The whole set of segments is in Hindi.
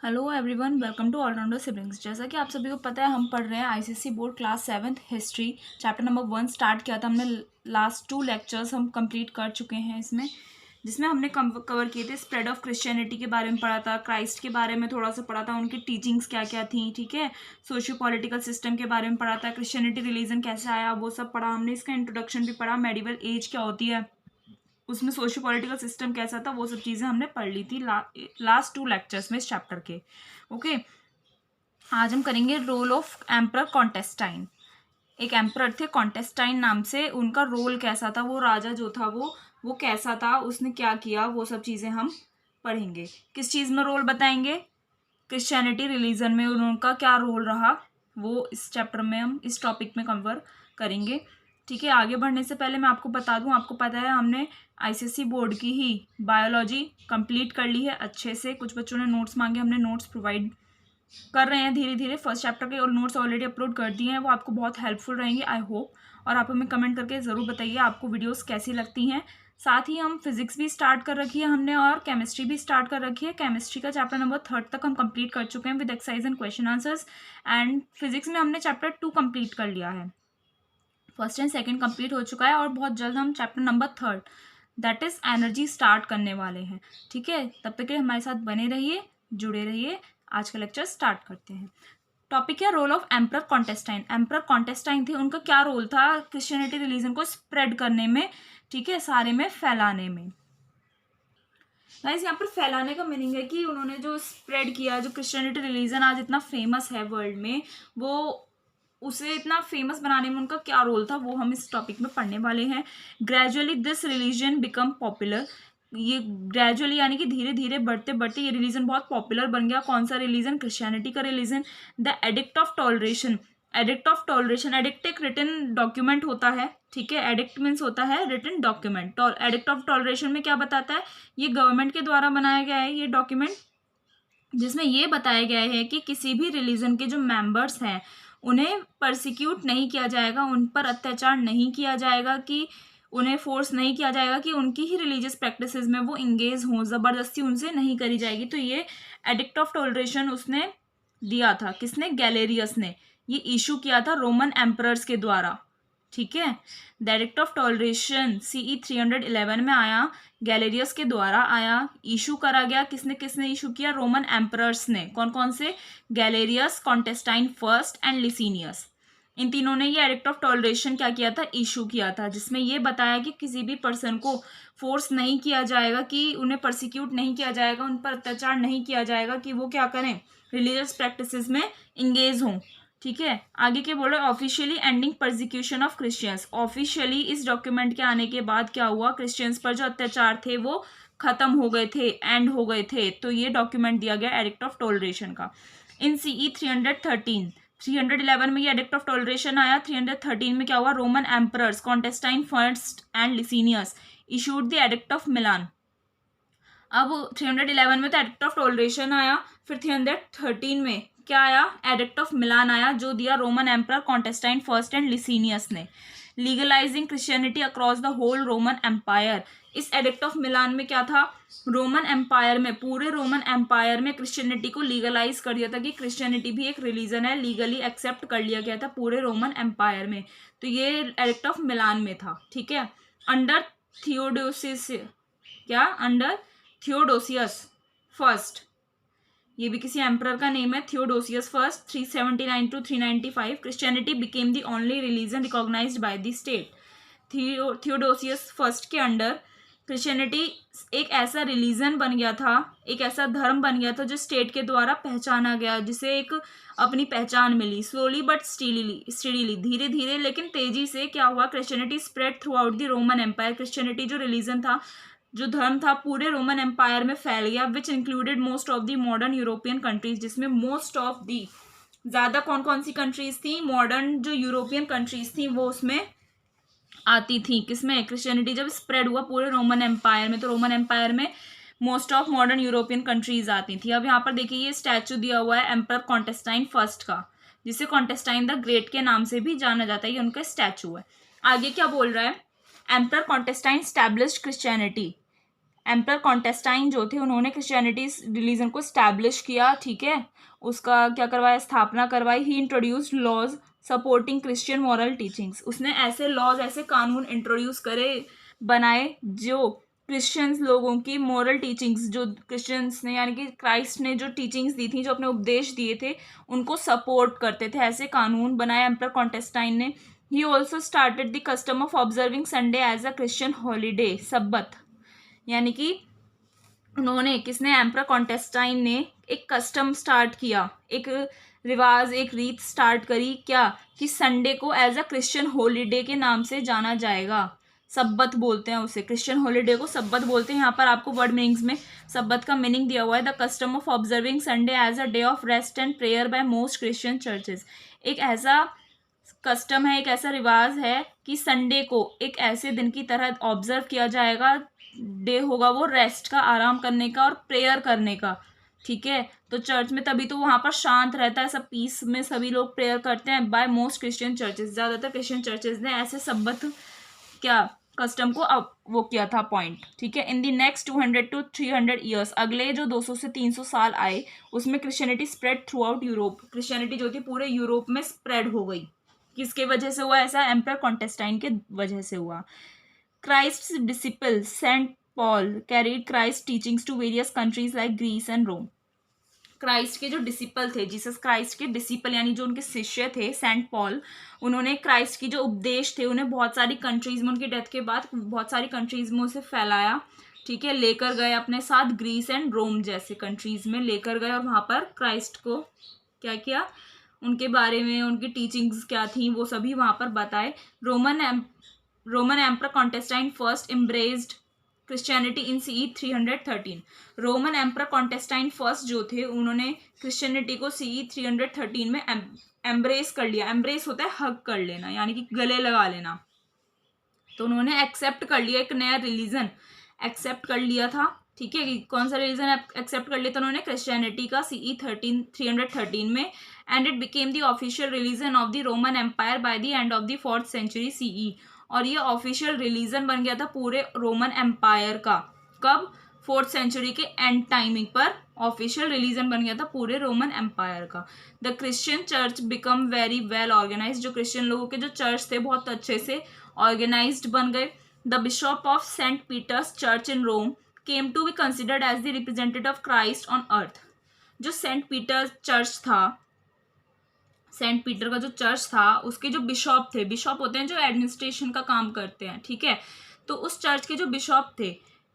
Hello everyone, welcome to allrounder siblings. जैसा कि आप सभी को पता है, हम पढ़ रहे हैं ICSE board class 7th history. Chapter number 1 start किया था हमने। लास्ट 2 लेक्चर्स हम कंप्लीट कर चुके हैं इसमें, जिसमें हमने कवर किए थे स्प्रेड ऑफ क्रिश्चियनिटी के बारे में पढ़ा था, क्राइस्ट के बारे में थोड़ा सा पढ़ा था, उनकी टीचिंग्स क्या क्या थी, ठीक है। सोशियो पॉलिटिकल सिस्टम के बारे में पढ़ा था, क्रिश्चियनिटी रिलीजन कैसे आया वो सब पढ़ा हमने। इसका इंट्रोडक्शन भी पढ़ा, मेडिवल एज क्या होती है, उसमें सोशियो पॉलिटिकल सिस्टम कैसा था, वो सब चीज़ें हमने पढ़ ली थी लास्ट 2 लेक्चर्स में इस चैप्टर के। ओके, आज हम करेंगे रोल ऑफ एम्परर कॉन्टेस्टाइन। एक एम्परर थे कॉन्टेस्टाइन नाम से, उनका रोल कैसा था, वो राजा जो था वो कैसा था, उसने क्या किया, वो सब चीज़ें हम पढ़ेंगे। किस चीज़ में रोल बताएंगे? क्रिश्चियनिटी रिलीजन में उनका क्या रोल रहा, वो इस चैप्टर में हम इस टॉपिक में कवर करेंगे। ठीक है, आगे बढ़ने से पहले मैं आपको बता दूं, आपको पता है हमने आईसीएसई बोर्ड की ही बायोलॉजी कंप्लीट कर ली है अच्छे से। कुछ बच्चों ने नोट्स मांगे, हमने नोट्स प्रोवाइड कर रहे हैं धीरे धीरे। फर्स्ट चैप्टर के और नोट्स ऑलरेडी अपलोड कर दिए हैं, वो आपको बहुत हेल्पफुल रहेंगे आई होप। और आप हमें कमेंट करके ज़रूर बताइए आपको वीडियोस कैसी लगती हैं। साथ ही हम फिजिक्स भी स्टार्ट कर रखी है हमने, और केमिस्ट्री भी स्टार्ट कर रखी है। केमिस्ट्री का चैप्टर नंबर 3 तक हम कंप्लीट कर चुके हैं with exercise and question answers. And physics में हमने चैप्टर 2 कंप्लीट कर लिया है, फर्स्ट एंड सेकंड कंप्लीट हो चुका है, और बहुत जल्द हम chapter number 3 that is energy start करने वाले हैं। ठीक है, तब तक के लिए हमारे साथ बने रहिए, जुड़े रहिए। आज का लेक्चर स्टार्ट करते हैं। टॉपिक है रोल ऑफ एम्परर कॉन्टेस्टाइन। एम्परर कॉन्टेस्टाइन थे, उनका क्या रोल था क्रिश्चियनिटी रिलीजन को स्प्रेड करने में, ठीक है, सारे में फैलाने में। गाइस, यहाँ पर फैलाने का मीनिंग है कि उन्होंने जो स्प्रेड किया, जो क्रिश्चियनिटी रिलीजन आज इतना फेमस है वर्ल्ड में, वो उसे इतना फेमस बनाने में उनका क्या रोल था, वो हम इस टॉपिक में पढ़ने वाले हैं। Gradually this religion become popular. ये ग्रेजुअली यानी कि धीरे धीरे बढ़ते बढ़ते ये रिलीजन बहुत पॉपुलर बन गया। कौन सा रिलीजन? क्रिश्चियनिटी का religion. The edict of toleration. Edict of toleration, edict एक रिटन डॉक्यूमेंट होता है, ठीक है। एडिक्ट मीन्स होता है written document. Edict of toleration में क्या बताता है? ये गवर्नमेंट के द्वारा बनाया गया है ये डॉक्यूमेंट, जिसमें ये बताया गया है कि किसी भी रिलीजन के जो मेंबर्स हैं उन्हें परसिक्यूट नहीं किया जाएगा, उन पर अत्याचार नहीं किया जाएगा, कि उन्हें फोर्स नहीं किया जाएगा कि उनकी ही रिलीजियस प्रैक्टिसेस में वो इंगेज हों, ज़बरदस्ती उनसे नहीं करी जाएगी। तो ये एडिक्ट ऑफ टॉलरेशन उसने दिया था। किसने? गैलेरियस ने। ये इशू किया था रोमन एम्परर्स के द्वारा, ठीक है। The edict of toleration CE 311 में आया, गैलेरियस के द्वारा आया, इशू करा गया। किसने किसने इशू किया? रोमन एम्परर्स ने। कौन कौन से? Galerius, Constantine first and Licinius. इन तीनों ने ये एडिक्ट ऑफ टॉलरेशन क्या किया था? इशू किया था, जिसमें ये बताया कि किसी भी पर्सन को फोर्स नहीं किया जाएगा, कि उन्हें परसिक्यूट नहीं किया जाएगा, उन पर अत्याचार नहीं किया जाएगा कि वो क्या करें, रिलीजियस प्रैक्टिसेस में इंगेज हों, ठीक है। आगे क्या बोल रहे हैं? Officially ending persecution of Christians. Officially इस डॉक्यूमेंट के आने के बाद क्या हुआ? क्रिश्चियंस पर जो अत्याचार थे वो खत्म हो गए थे, एंड हो गए थे। तो ये डॉक्यूमेंट दिया गया एडिक्ट ऑफ टॉलरेशन का। इन CE 313, 311 में ये एडिक्ट ऑफ टॉलरेशन आया। 313 में क्या हुआ? Roman emperors Constantine first and Licinius issued the edict of Milan. अब 311 में तो एडिक्ट ऑफ टॉलरेशन आया, फिर 313 में क्या आया? एडिक्ट ऑफ मिलान आया, जो दिया Roman emperor Constantine first and Licinius ने, legalising Christianity across the whole Roman empire. इस एडिक्ट ऑफ मिलान में क्या था? रोमन एम्पायर में, पूरे रोमन एम्पायर में क्रिश्चियनिटी को लीगलाइज कर दिया था, कि क्रिश्चियनिटी भी एक रिलीजन है, लीगली एक्सेप्ट कर लिया गया था पूरे रोमन एम्पायर में। तो ये एडिक्ट ऑफ मिलान में था, ठीक है। अंडर थियोडोसिस, क्या? अंडर थियोडोसियस फर्स्ट, ये भी किसी एम्परर का नेम है, Theodosius first, 379 to 395, Christianity became the only religion recognised by the state. Theodosius first के अंडर क्रिश्चियनिटी एक ऐसा रिलीजन बन गया था, एक ऐसा धर्म बन गया था जो स्टेट के द्वारा पहचाना गया, जिसे एक अपनी पहचान मिली। स्लोली बट स्टीडीली, धीरे धीरे लेकिन तेजी से क्या हुआ? Christianity spread throughout the Roman empire. Christianity जो रिलीजन था, जो धर्म था, पूरे रोमन एम्पायर में फैल गया, which included most of the modern European countries, जिसमें मोस्ट ऑफ दी, ज़्यादा कौन कौन सी कंट्रीज थी? मॉडर्न जो यूरोपियन कंट्रीज थी वो उसमें आती थी। किसमें? क्रिश्चियनिटी जब स्प्रेड हुआ पूरे रोमन एम्पायर में, तो रोमन एम्पायर में most of modern European countries आती थी। अब यहाँ पर देखिए ये स्टैचू दिया हुआ है एम्परर कॉन्टेस्टाइन फर्स्ट का, जिसे कॉन्टेस्टाइन द ग्रेट के नाम से भी जाना जाता है, ये उनका स्टैचू है। आगे क्या बोल रहा है? Emperor Constantine established Christianity. Emperor Constantine जो थे उन्होंने क्रिश्चियनिटी रिलीजन को स्टैब्लिश किया, ठीक है, उसका क्या करवाया, स्थापना करवाई। He introduced laws supporting Christian moral teachings, उसने ऐसे लॉज, ऐसे कानून इंट्रोड्यूस करे, बनाए जो क्रिश्चियंस लोगों की मॉरल टीचिंग्स, जो क्रिश्चियंस ने यानी कि क्राइस्ट ने जो टीचिंग्स दी थी, जो अपने उपदेश दिए थे, उनको सपोर्ट करते थे, ऐसे कानून बनाए एम्पर कॉन्टेस्टाइन ने। He also started the custom of observing Sunday as a Christian holiday, Sabbath, यानी कि उन्होंने, किसने, एम्पर कॉन्टेस्टाइन ने एक कस्टम स्टार्ट किया, एक रिवाज, एक रीत स्टार्ट करी, क्या, कि संडे को एज अ क्रिश्चियन हॉलीडे के नाम से जाना जाएगा। सब्बत बोलते हैं उसे, क्रिश्चियन हॉलीडे को सब्बत बोलते हैं। यहाँ पर आपको वर्ड मीनिंग्स में सब्बत का मीनिंग दिया हुआ है, the custom of observing Sunday as a day of rest and prayer by most Christian churches. एक ऐसा कस्टम है, एक ऐसा रिवाज है कि संडे को एक ऐसे दिन की तरह ऑब्जर्व किया जाएगा, डे होगा वो रेस्ट का, आराम करने का और प्रेयर करने का, ठीक है। तो चर्च में तभी तो वहाँ पर शांत रहता है, सब पीस में सभी लोग प्रेयर करते हैं। बाय मोस्ट क्रिश्चियन चर्चेज, ज़्यादातर क्रिश्चियन चर्चेज ने ऐसे सब्बत क्या कस्टम को अब वो किया था पॉइंट, ठीक है। In the next 200 to 300 years, अगले जो 200 से 300 साल आए, उसमें Christianity spread through out Europe, Christianity जो थी पूरे यूरोप में स्प्रेड हो गई। किसके वजह से हुआ ऐसा? एम्पर कॉन्टेस्टाइन के वजह से हुआ। Christ's disciple Saint Paul carried Christ teachings to various countries like Greece and Rome. Christ के जो डिसिपल थे, जीसस क्राइस्ट के डिसिपल यानी जो उनके शिष्य थे, सेंट पॉल, उन्होंने क्राइस्ट की जो उपदेश थे उन्हें बहुत सारी कंट्रीज में, उनकी डेथ के बाद बहुत सारी कंट्रीज में उसे फैलाया, ठीक है, लेकर गए अपने साथ, ग्रीस एंड रोम जैसे कंट्रीज में लेकर गए, और वहाँ पर क्राइस्ट को क्या किया, उनके बारे में, उनकी टीचिंग्स क्या थी, वो सभी वहाँ पर बताए। Roman emperor Constantine first embraced Christianity in CE 313। Roman emperor Constantine first जो थे, उन्होंने क्रिश्चियनिटी को CE 313 में एम्ब्रेस कर लिया। एम्ब्रेस होता है हग कर लेना, यानी कि गले लगा लेना। तो उन्होंने एक्सेप्ट कर लिया, एक नया रिलीजन एक्सेप्ट कर लिया था, ठीक है। कौन सा रिलीजन एक्सेप्ट कर लिया था उन्होंने? क्रिश्चियनिटी का CE 313 में। And it became the official religion of the Roman empire by the end of the 4th century CE। और ये ऑफिशियल रिलीजन बन गया था पूरे रोमन एम्पायर का। कब? 4th century के एंड टाइमिंग पर ऑफिशियल रिलीजन बन गया था पूरे रोमन एम्पायर का। The Christian church become very well organize, जो क्रिश्चियन लोगों के जो चर्च थे बहुत अच्छे से ऑर्गेनाइज्ड बन गए। The bishop of Saint Peter's church in Rome came to be considered as the representative of Christ on earth. जो सेंट पीटर्स चर्च था, सेंट पीटर का जो चर्च था, उसके जो बिशप थे, बिशप होते हैं जो एडमिनिस्ट्रेशन का काम करते हैं, ठीक है। तो उस चर्च के जो बिशप थे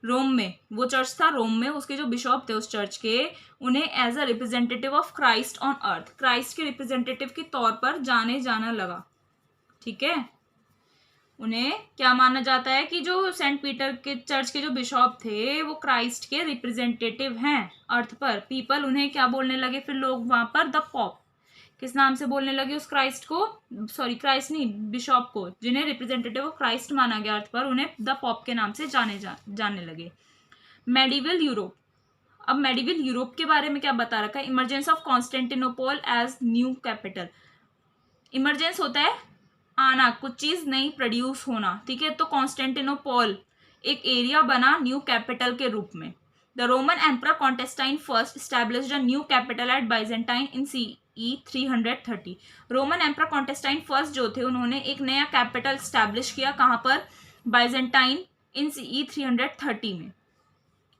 रोम में, वो चर्च था रोम में, उसके जो बिशप थे उस चर्च के, उन्हें as a representative of Christ on earth, Christ के रिप्रेजेंटेटिव के तौर पर जाना लगा, ठीक है। उन्हें क्या माना जाता है कि जो सेंट पीटर के चर्च के जो बिशप थे वो क्राइस्ट के रिप्रेजेंटेटिव हैं अर्थ पर। पीपल उन्हें क्या बोलने लगे फिर लोग वहां पर? The pop. किस नाम से बोलने लगे उस क्राइस्ट को? सॉरी, क्राइस्ट नहीं, बिशप को, जिन्हें रिप्रेजेंटेटिव ऑफ क्राइस्ट माना गया अर्थ पर, उन्हें द पॉप के नाम से जानने लगे। Medieval Europe. अब मेडिवल यूरोप के बारे में क्या बता रखा है? Emergence of Constantinople as new capital. Emergence होता है आना, कुछ चीज नई प्रोड्यूस होना, ठीक है। तो कॉन्स्टेंटिनोपल एक एरिया बना न्यू कैपिटल के रूप में। The Roman emperor Constantine first established a new capital at Byzantine in CE 330। Roman emperor Constantine first जो थे, उन्होंने एक नया कैपिटल स्टैब्लिश किया, कहाँ पर? बाइजेंटाइन इन CE 330 में।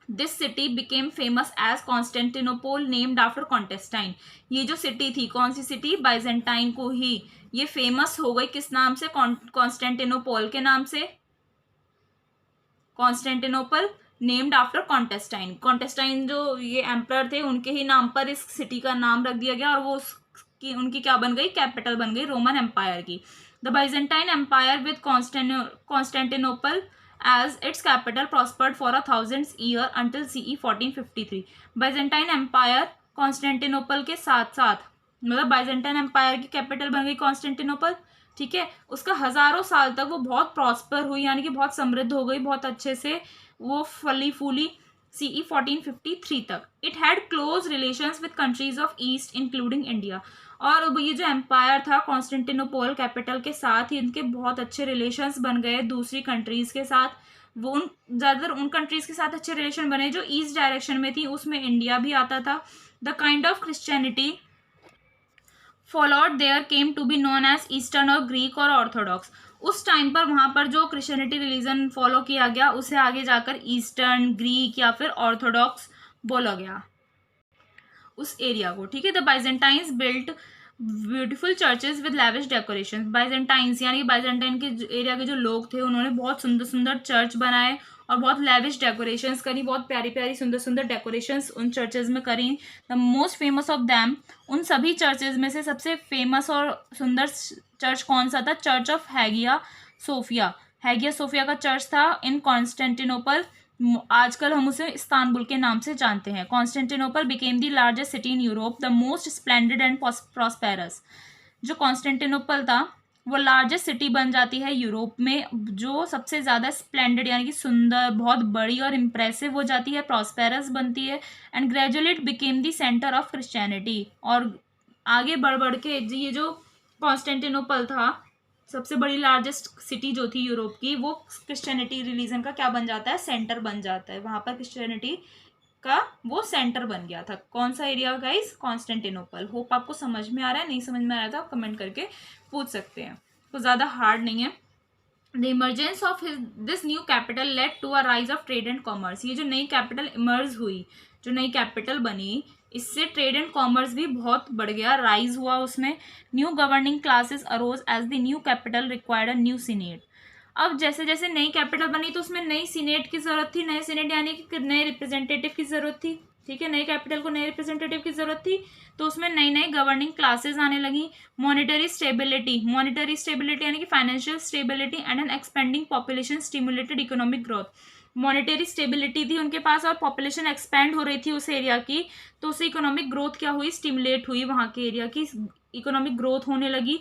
This city became famous as Constantinople named after Constantine. ये जो सिटी थी, कौन सी सिटी? बाइजेंटाइन को ही, ये फेमस हो गई किस नाम से? कॉन्स्टेंटिनोपल के नाम से। कॉन्स्टेंटिनोपल नेम्ड आफ्टर कॉन्टेस्टाइन, कॉन्टेस्टाइन जो ये एम्परर थे उनके ही नाम पर इस सिटी का नाम रख दिया गया, और वो उनकी क्या बन गई? कैपिटल बन गई रोमन एम्पायर की। The Byzantine empire with Constantinople as its capital prospered for 1,000 years until CE 1453। Byzantine empire Constantinople के साथ साथ, मतलब बाइजेंटाइन एम्पायर की कैपिटल बन गई कॉन्स्टेंटिनोपल, ठीक है। उसका हजारों साल तक वो बहुत प्रॉस्पर हुई, यानी कि बहुत समृद्ध हो गई, बहुत अच्छे से वो फली फूली CE 1453 तक। It had close relations with countries of east including India. और ये जो एम्पायर था कॉन्स्टेंटिनोपल कैपिटल के साथ ही इनके बहुत अच्छे रिलेशंस बन गए दूसरी कंट्रीज के साथ, वो उन ज़्यादातर उन कंट्रीज़ के साथ अच्छे रिलेशन बने जो ईस्ट डायरेक्शन में थी, उसमें इंडिया भी आता था। The kind of Christianity followed there came to be known as eastern और ग्रीक और ऑर्थोडॉक्स। उस टाइम पर वहाँ पर जो क्रिश्चियनिटी रिलीजन फॉलो किया गया उसे आगे जाकर ईस्टर्न, ग्रीक या फिर ऑर्थोडॉक्स बोला गया उस एरिया को, ठीक है। The Byzantines built beautiful churches with lavish decoration. Byzantines यानी कि बाइजेंटाइन के एरिया के जो लोग थे उन्होंने बहुत सुंदर सुंदर चर्च बनाए और बहुत लैविश डेकोरेशंस करी, बहुत प्यारी प्यारी सुंदर सुंदर डेकोरेशंस उन चर्चेज में करी। The most famous of them, उन सभी चर्चेज में से सबसे फेमस और सुंदर चर्च कौन सा था? Church of Hagia Sophia. Hagia Sophia का चर्च था इन कॉन्स्टेंटिनोपल, आजकल हम उसे इस्तांबुल के नाम से जानते हैं। Constantinople became the largest city in Europe, the most splendid and prosperous. जो कॉन्स्टेंटिनोपल था वो लार्जेस्ट सिटी बन जाती है यूरोप में, जो सबसे ज़्यादा स्प्लेंडेड यानी कि सुंदर, बहुत बड़ी और इम्प्रेसिव हो जाती है, प्रॉस्पेरस बनती है। And gradually it became the centre of Christianity. और आगे बढ़ बढ़ के ये जो कॉन्स्टेंटिनोपल था, सबसे बड़ी लार्जेस्ट सिटी जो थी यूरोप की, वो क्रिश्चियनिटी रिलीजन का क्या बन जाता है? सेंटर बन जाता है। वहाँ पर क्रिश्चियनिटी का वो सेंटर बन गया था। कौन सा एरिया गाइस? कॉन्स्टेंटिनोपल। होप आपको समझ में आ रहा है, नहीं समझ में आ रहा था आप कमेंट करके पूछ सकते हैं, तो ज़्यादा हार्ड नहीं है। The emergence of this new capital led to a rise of trade and commerce. ये जो नई कैपिटल इमर्ज हुई, जो नई कैपिटल बनी, इससे ट्रेड एंड कॉमर्स भी बहुत बढ़ गया, राइज हुआ उसमें। New governing classes arose as the new capital required a new senate. अब जैसे जैसे नई कैपिटल बनी तो उसमें नई सीनेट की जरूरत थी, नए सीनेट यानी कि नए रिप्रेजेंटेटिव की जरूरत थी, ठीक है। नई कैपिटल को नए रिप्रेजेंटेटिव की जरूरत थी, तो उसमें नई नई गवर्निंग क्लासेस आने लगी। मॉनिटरी स्टेबिलिटी यानी कि financial stability and an expanding population stimulated economic growth. Monetary stability थी उनके पास और पॉपुलेशन एक्सपेंड हो रही थी उस एरिया की, तो उससे इकोनॉमिक ग्रोथ क्या हुई? स्टिमुलेट हुई, वहाँ के एरिया की इकोनॉमिक ग्रोथ होने लगी।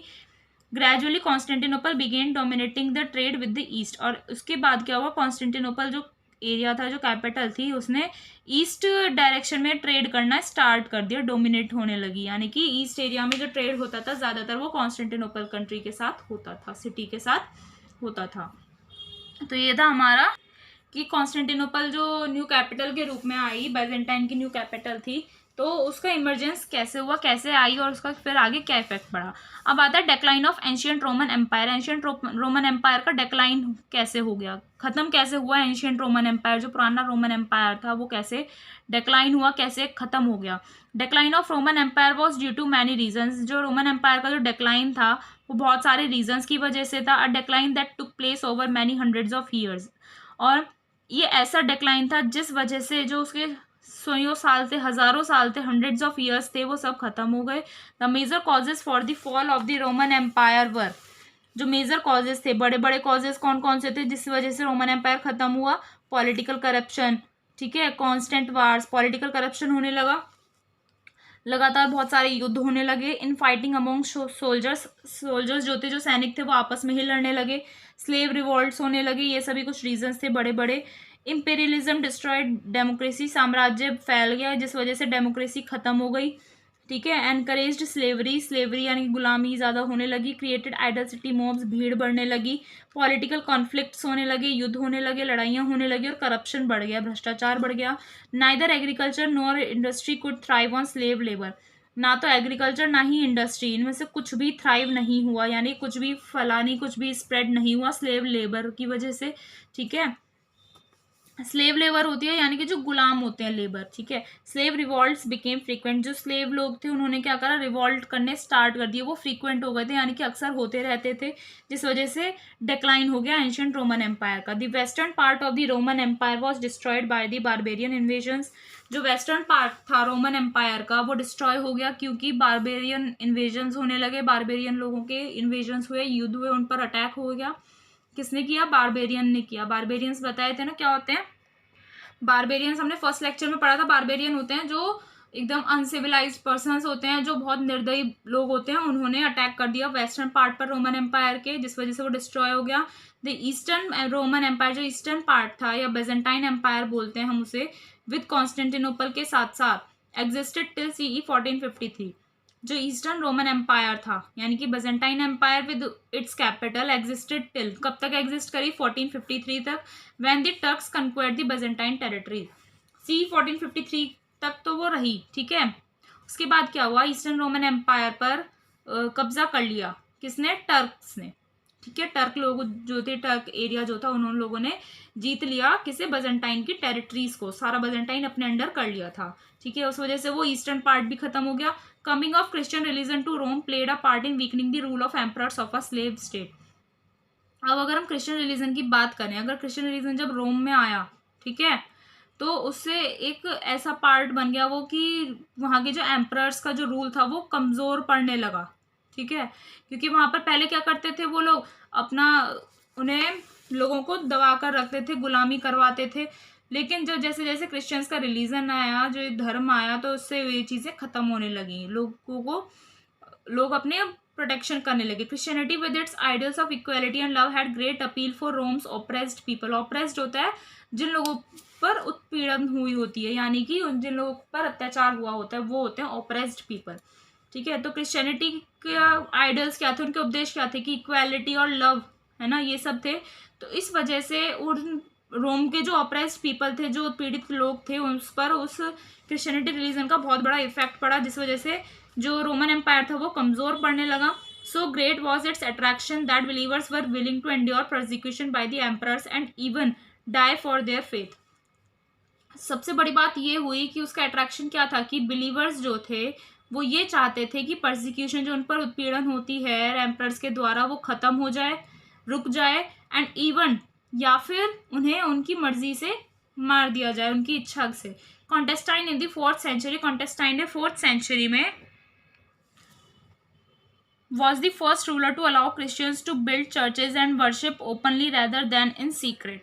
Gradually Constantinople began dominating the trade with the east. और उसके बाद क्या हुआ? कॉन्स्टेंटिनोपल जो एरिया था, जो कैपिटल थी, उसने ईस्ट डायरेक्शन में ट्रेड करना स्टार्ट कर दिया, डोमिनेट होने लगी। यानी कि ईस्ट एरिया में जो ट्रेड होता था ज़्यादातर वो कॉन्स्टेंटिनोपल कंट्री के साथ होता था, सिटी के साथ होता था। तो ये था हमारा कि कॉन्स्टेंटिनोपल जो न्यू कैपिटल के रूप में आई, बाइजेंटाइन की न्यू कैपिटल थी, तो उसका इमरजेंस कैसे हुआ, कैसे आई और उसका फिर आगे क्या इफेक्ट पड़ा। अब आता है decline of ancient Roman empire. Ancient Roman empire का डेक्लाइन कैसे हो गया, खत्म कैसे हुआ? एंशियंट रोमन एम्पायर, जो पुराना रोमन एम्पायर था, वो कैसे डेक्लाइन हुआ, कैसे खत्म हो गया? Decline of Roman empire was due to many reasons. जो रोमन एम्पायर का जो डेक्लाइन था वो बहुत सारे रीजन्स की वजह से था। A decline that took place over many hundreds of years. और ये ऐसा डेक्लाइन था जिस वजह से जो उसके सौ साल थे, हजारों साल थे, हंड्रेड्स ऑफ ईयर्स थे, वो सब खत्म हो गए। The major causes for the fall of the Roman Empire were. जो मेजर कॉजेज थे, बड़े बड़े कॉजेज कौन कौन से थे जिस वजह से रोमन एम्पायर खत्म हुआ? पॉलिटिकल करप्शन, ठीक है, कॉन्स्टेंट वार्स, पॉलिटिकल करप्शन होने लगा, लगातार बहुत सारे युद्ध होने लगे। इन फाइटिंग अमोंग सोल्जर्स जो थे, जो सैनिक थे, वो आपस में ही लड़ने लगे। स्लेव रिवॉल्ट्स होने लगे, ये सभी कुछ रीजंस थे बड़े बड़े। इम्पेरियलिज्म डिस्ट्रॉयड डेमोक्रेसी, साम्राज्य फैल गया जिस वजह से डेमोक्रेसी खत्म हो गई, ठीक है। एनकरेज्ड स्लेवरी यानी कि गुलामी ज़्यादा होने लगी। क्रिएटेड आइडल सिटी मॉब्स, भीड़ बढ़ने लगी। पॉलिटिकल कॉन्फ्लिक्ट्स होने लगे, युद्ध होने लगे, लड़ाइयाँ होने लगी और करप्शन बढ़ गया, भ्रष्टाचार बढ़ गया। Neither agriculture nor industry could thrive on slave labour. ना तो एग्रीकल्चर ना ही इंडस्ट्री, इनमें से कुछ भी थ्राइव नहीं हुआ, यानी कुछ भी फला नहीं, कुछ भी स्प्रेड नहीं हुआ स्लेव लेबर की वजह से, ठीक है। स्लेव लेबर होती है यानी कि जो गुलाम होते हैं, लेबर, ठीक है। Slave revolts became frequent. जो स्लेव लोग थे उन्होंने क्या करा? रिवॉल्ट करने स्टार्ट कर दिए, वो फ्रीक्वेंट हो गए थे, यानी कि अक्सर होते रहते थे, जिस वजह से डिक्लाइन हो गया एंशियंट रोमन एम्पायर का। The western part of the Roman empire was destroyed by the barbarian invasions. जो वेस्टर्न पार्ट था रोमन एम्पायर का वो डिस्ट्रॉय हो गया क्योंकि बारबेरियन इन्वेजन्स होने लगे, बारबेरियन लोगों के इन्वेजन्स हुए, युद्ध हुए, उन पर अटैक हो गया। किसने किया? बारबेरियन ने किया। बारबेरियंस बताए थे ना क्या होते हैं? बारबेरियंस हमने फर्स्ट लेक्चर में पढ़ा था। बारबेरियन होते हैं जो एकदम अनसिविलाइज्ड पर्सन्स होते हैं, जो बहुत निर्दयी लोग होते हैं। उन्होंने अटैक कर दिया वेस्टर्न पार्ट पर रोमन एम्पायर के, जिस वजह से वो डिस्ट्रॉय हो गया। द ईस्टर्न रोमन एम्पायर, जो ईस्टर्न पार्ट था या बेजेंटाइन एम्पायर बोलते हैं हम उसे, विद कॉन्स्टेंटिनोपल के साथ साथ एग्जिस्टेड टिल CE 1453। जो ईस्टर्न रोमन एम्पायर था यानी कि Byzantine empire with its capital existed till, कब तक एग्जिस्ट करी, 1453 तक, when the Turks conquered the Byzantine territory. सी 1453 तक तो वो रही, ठीक है। उसके बाद क्या हुआ, ईस्टर्न रोमन एम्पायर पर कब्जा कर लिया किसने, टर्क्स ने, ठीक है। टर्क लोग जो थे, टर्क एरिया जो था, उन्होंने लोगों ने जीत लिया किसे, बाइजेंटाइन की टेरिटरीज को, सारा बाइजेंटाइन अपने अंडर कर लिया था, ठीक है। उस वजह से वो ईस्टर्न पार्ट भी खत्म हो गया। Coming of Christian religion to Rome played a part in weakening the rule of emperors of a slave state. अब अगर हम क्रिश्चियन रिलीजन की बात करें, अगर क्रिश्चियन रिलीजन जब रोम में आया, ठीक है, तो उससे एक ऐसा पार्ट बन गया वो कि वहाँ के जो एम्परर्स का जो रूल था वो कमज़ोर पड़ने लगा, ठीक है। क्योंकि वहाँ पर पहले क्या करते थे वो लोग, अपना उन्हें लोगों को दबा कर रखते थे, गुलामी करवाते थे। लेकिन जब जैसे जैसे क्रिश्चियंस का रिलीजन आया, जो धर्म आया, तो उससे ये चीज़ें ख़त्म होने लगी, लोगों को लोग अपने प्रोटेक्शन करने लगे। Christianity with its ideals of equality and love had great appeal for roams oppressed people. Oppressed होता है जिन लोगों पर उत्पीड़न हुई होती है, यानी कि जिन लोगों पर अत्याचार हुआ होता है वो होते हैं ऑप्रेस्ड पीपल, ठीक है। तो क्रिश्चियनिटी के आइडियल्स क्या थे, उनके उपदेश क्या थे कि इक्वालिटी और लव, है ना, ये सब थे। तो इस वजह से उन रोम के जो ऑप्रेस्ड पीपल थे, जो पीड़ित लोग थे, उस पर उस क्रिश्चियनिटी रिलीजन का बहुत बड़ा इफेक्ट पड़ा, जिस वजह से जो रोमन एम्पायर था वो कमज़ोर पड़ने लगा। So great was its attraction that believers were willing to endure prosecution by the emperors and even die for their faith. सबसे बड़ी बात ये हुई कि उसका अट्रैक्शन क्या था कि बिलीवर्स जो थे वो ये चाहते थे कि परसिक्यूशन, जो उन पर उत्पीड़न होती है एम्परर्स के द्वारा, वो ख़त्म हो जाए, रुक जाए, एंड इवन या फिर उन्हें उनकी मर्जी से मार दिया जाए, उनकी इच्छा से। कॉन्टेस्टाइन इन द 4th सेंचुरी, कॉन्टेस्टाइन ने 4th सेंचुरी में was the first ruler to allow Christians to build churches and worship openly rather than in secret।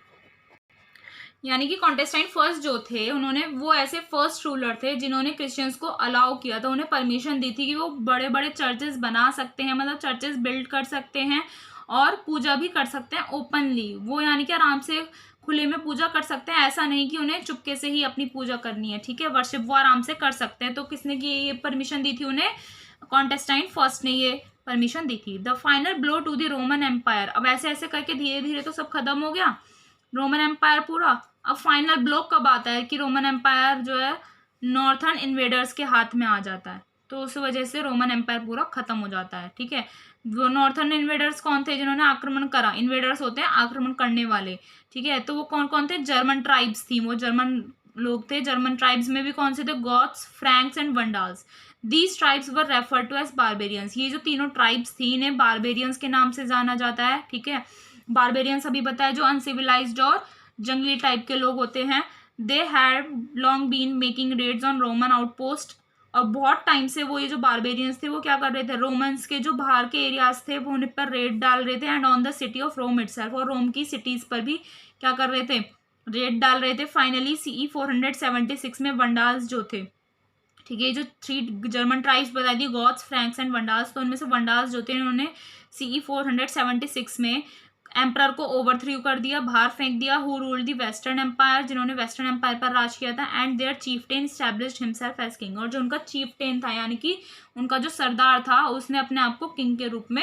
यानी कि कॉन्टेस्टाइन फर्स्ट जो थे, उन्होंने वो ऐसे फर्स्ट रूलर थे जिन्होंने क्रिश्चियंस को अलाउ किया था, उन्हें परमिशन दी थी कि वो बड़े बड़े चर्चेस बना सकते हैं, मतलब चर्चेस बिल्ड कर सकते हैं और पूजा भी कर सकते हैं ओपनली। वो यानी कि आराम से खुले में पूजा कर सकते हैं, ऐसा नहीं कि उन्हें चुपके से ही अपनी पूजा करनी है, ठीक है। वर्शिप वो आराम से कर सकते हैं। तो किसने की ये परमिशन दी थी उन्हें, कॉन्टेस्टाइन फर्स्ट ने ये परमिशन दी थी। The final blow to the Roman empire, अब ऐसे ऐसे करके धीरे धीरे तो सब खत्म हो गया रोमन एम्पायर पूरा। अब फाइनल ब्लो कब आता है कि रोमन एम्पायर जो है नॉर्थर्न इन्वेडर्स के हाथ में आ जाता है, तो उस वजह से रोमन एम्पायर पूरा खत्म हो जाता है, ठीक है। वो नॉर्थर्न इन्वेडर्स कौन थे, जिन्होंने आक्रमण करा, इन्वेडर्स होते हैं आक्रमण करने वाले, ठीक है। तो वो कौन कौन थे, जर्मन ट्राइब्स थी, वो जर्मन लोग थे। जर्मन ट्राइब्स में भी कौन से थे, Goths, Franks and Vandals. These tribes were referred to as barbarians. ये जो तीनों ट्राइब्स थी इन्हें बारबेरियंस के नाम से जाना जाता है, ठीक है। बारबेरियंस अभी बताया जो अनसिविलाइज्ड और जंगली टाइप के लोग होते हैं। They had long been making raids on Roman outpost. और बहुत टाइम से वो ये जो बारबेरियंस थे वो क्या कर रहे थे, रोमन्स के जो बाहर के एरियाज थे वो उन पर रेड डाल रहे थे, and on the city of Rome itself, और रोम की सिटीज पर भी क्या कर रहे थे, रेड डाल रहे थे। फाइनली CE 476 में वंडाल्स जो थे, ठीक है, जो 3 जर्मन ट्राइब्स बताई दी, गॉथ्स, फ्रैंक्स एंड वंडाल्स, तो उनमें से वंडाल्स जो थे इन्होंने CE 476 में एम्परर को ओवरथ्रू कर दिया, बाहर फेंक दिया। Who ruled the western empire, जिन्होंने वेस्टर्न एम्पायर पर राज किया था, and their chieftain established himself as king, और जो उनका चीफटेन था यानी कि उनका जो सरदार था उसने अपने आप को किंग के रूप में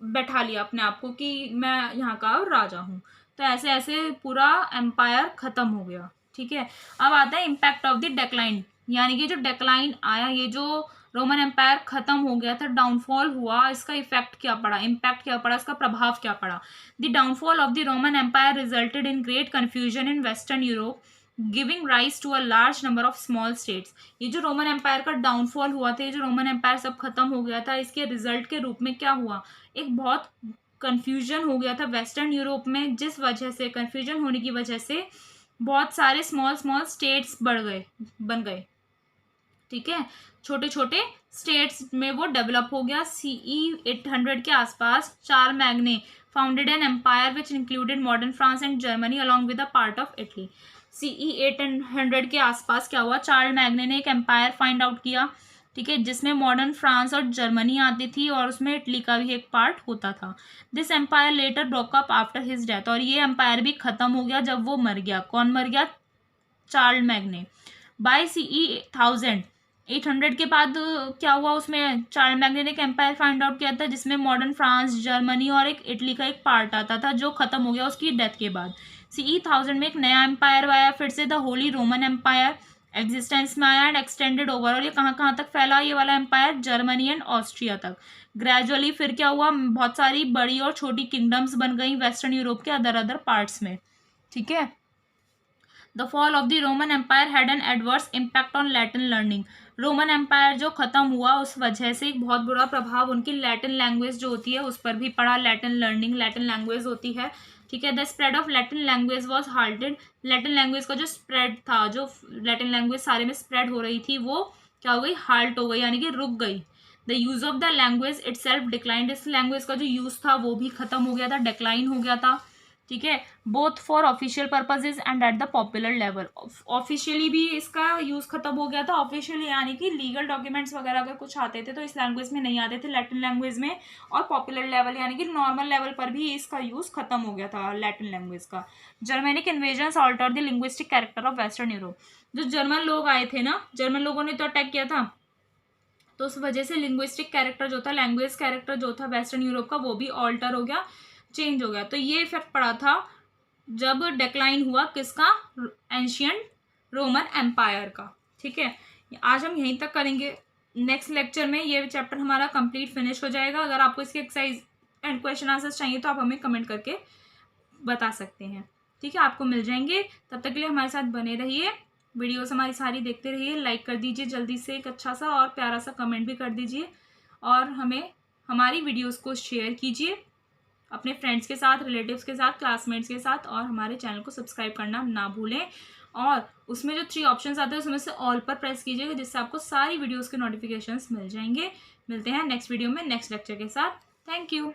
बैठा लिया अपने आप को कि मैं यहाँ का राजा हूँ। तो ऐसे ऐसे पूरा एम्पायर खत्म हो गया, ठीक है। अब आता है इम्पैक्ट ऑफ द डेक्लाइन, यानी कि जो डेक्लाइन आया, ये जो रोमन एम्पायर खत्म हो गया था, डाउनफॉल हुआ, इसका इफेक्ट क्या पड़ा, इम्पैक्ट क्या पड़ा, इसका प्रभाव क्या पड़ा। The downfall of the Roman empire resulted in great confusion in western Europe, giving rise to a large number of small states. ये जो रोमन एम्पायर का डाउनफॉल हुआ था, ये जो रोमन एम्पायर सब खत्म हो गया था, इसके रिजल्ट के रूप में क्या हुआ, एक बहुत कन्फ्यूजन हो गया था वेस्टर्न यूरोप में, जिस वजह से, कन्फ्यूजन होने की वजह से बहुत सारे स्मॉल स्मॉल स्टेट्स बन गए, ठीक है। छोटे छोटे स्टेट्स में वो डेवलप हो गया। CE 800 के आसपास Charlemagne founded an empire which included modern France and Germany along with a part of Italy. CE 800 के आसपास क्या हुआ, चार्ल मैग्ने ने एक एम्पायर फाइंड आउट किया, ठीक है, जिसमें मॉडर्न फ्रांस और जर्मनी आती थी और उसमें इटली का भी एक पार्ट होता था। This empire later broke up after his death, और ये एम्पायर भी खत्म हो गया जब वो मर गया। कौन मर गया, चार्ल मैग्ने। बाय CE 1000 800 के बाद क्या हुआ, उसमें Charles magnetic empire find out किया था, जिसमें मॉडर्न फ्रांस, जर्मनी और एक इटली का एक पार्ट आता था, जो खत्म हो गया उसकी डेथ के बाद। CE 1000 में एक नया एम्पायर आया, फिर से the holy Roman empire existence में आया एंड एक्सटेंडेड ओवरऑल। ये कहाँ कहाँ तक फैला ये वाला एम्पायर? जर्मनी एंड ऑस्ट्रिया तक। ग्रेजुअली फिर क्या हुआ, बहुत सारी बड़ी और छोटी किंगडम्स बन गई वेस्टर्न यूरोप के अदर अदर पार्ट्स में। ठीक है। The fall of the Roman empire had an adverse impact on Latin learning. Roman empire जो खत्म हुआ उस वजह से एक बहुत बुरा प्रभाव उनकी लैटिन लैंग्वेज जो होती है उस पर भी पड़ा। लैटिन लर्निंग, लैटिन लैंग्वेज होती है, ठीक है। The spread of Latin language was halted. Latin language का जो स्प्रेड था, जो लैटिन लैंग्वेज सारे में स्प्रेड हो रही थी, वो क्या हो गई? हाल्ट हो गई, यानी कि रुक गई। The use of the language it self declined. इस लैंग्वेज का जो यूज था वो भी खत्म हो गया था, डिक्लाइन हो गया था। ठीक है। Both for official purposes and at the popular level. Officially भी इसका यूज खत्म हो गया था, ऑफिशियली यानी कि लीगल डॉक्यूमेंट्स वगैरह अगर कुछ आते थे तो इस लैंग्वेज में नहीं आते थे, लैटिन लैंग्वेज में। और पॉपुलर लेवल यानी कि नॉर्मल लेवल पर भी इसका यूज खत्म हो गया था लैटिन लैंग्वेज का। Germanic invasions alter the linguistic character of western Europe. जो जर्मन लोग आए थे ना, जर्मन लोगों ने तो अटैक किया था, तो उस वजह से लिंग्विस्टिक कैरेक्टर जो था, लैंग्वेज कैरेक्टर जो था वेस्टर्न यूरोप का, वो भी ऑल्टर हो गया, चेंज हो गया। तो ये इफेक्ट पड़ा था जब डिक्लाइन हुआ किसका? एंशियंट रोमन एम्पायर का। ठीक है। आज हम यहीं तक करेंगे। नेक्स्ट लेक्चर में ये चैप्टर हमारा कंप्लीट फिनिश हो जाएगा। अगर आपको इसके एक्सरसाइज एंड क्वेश्चन आंसर्स चाहिए तो आप हमें कमेंट करके बता सकते हैं। ठीक है, आपको मिल जाएंगे। तब तक के लिए हमारे साथ बने रहिए, वीडियोस हमारी सारी देखते रहिए, लाइक कर दीजिए जल्दी से, एक अच्छा सा और प्यारा सा कमेंट भी कर दीजिए, और हमें हमारी वीडियोस को शेयर कीजिए अपने फ्रेंड्स के साथ, रिलेटिव्स के साथ, क्लासमेट्स के साथ, और हमारे चैनल को सब्सक्राइब करना ना भूलें। और उसमें जो 3 ऑप्शंस आते हैं उसमें से ऑल पर प्रेस कीजिएगा, जिससे आपको सारी वीडियोस के नोटिफिकेशंस मिल जाएंगे। मिलते हैं नेक्स्ट वीडियो में नेक्स्ट लेक्चर के साथ। Thank you.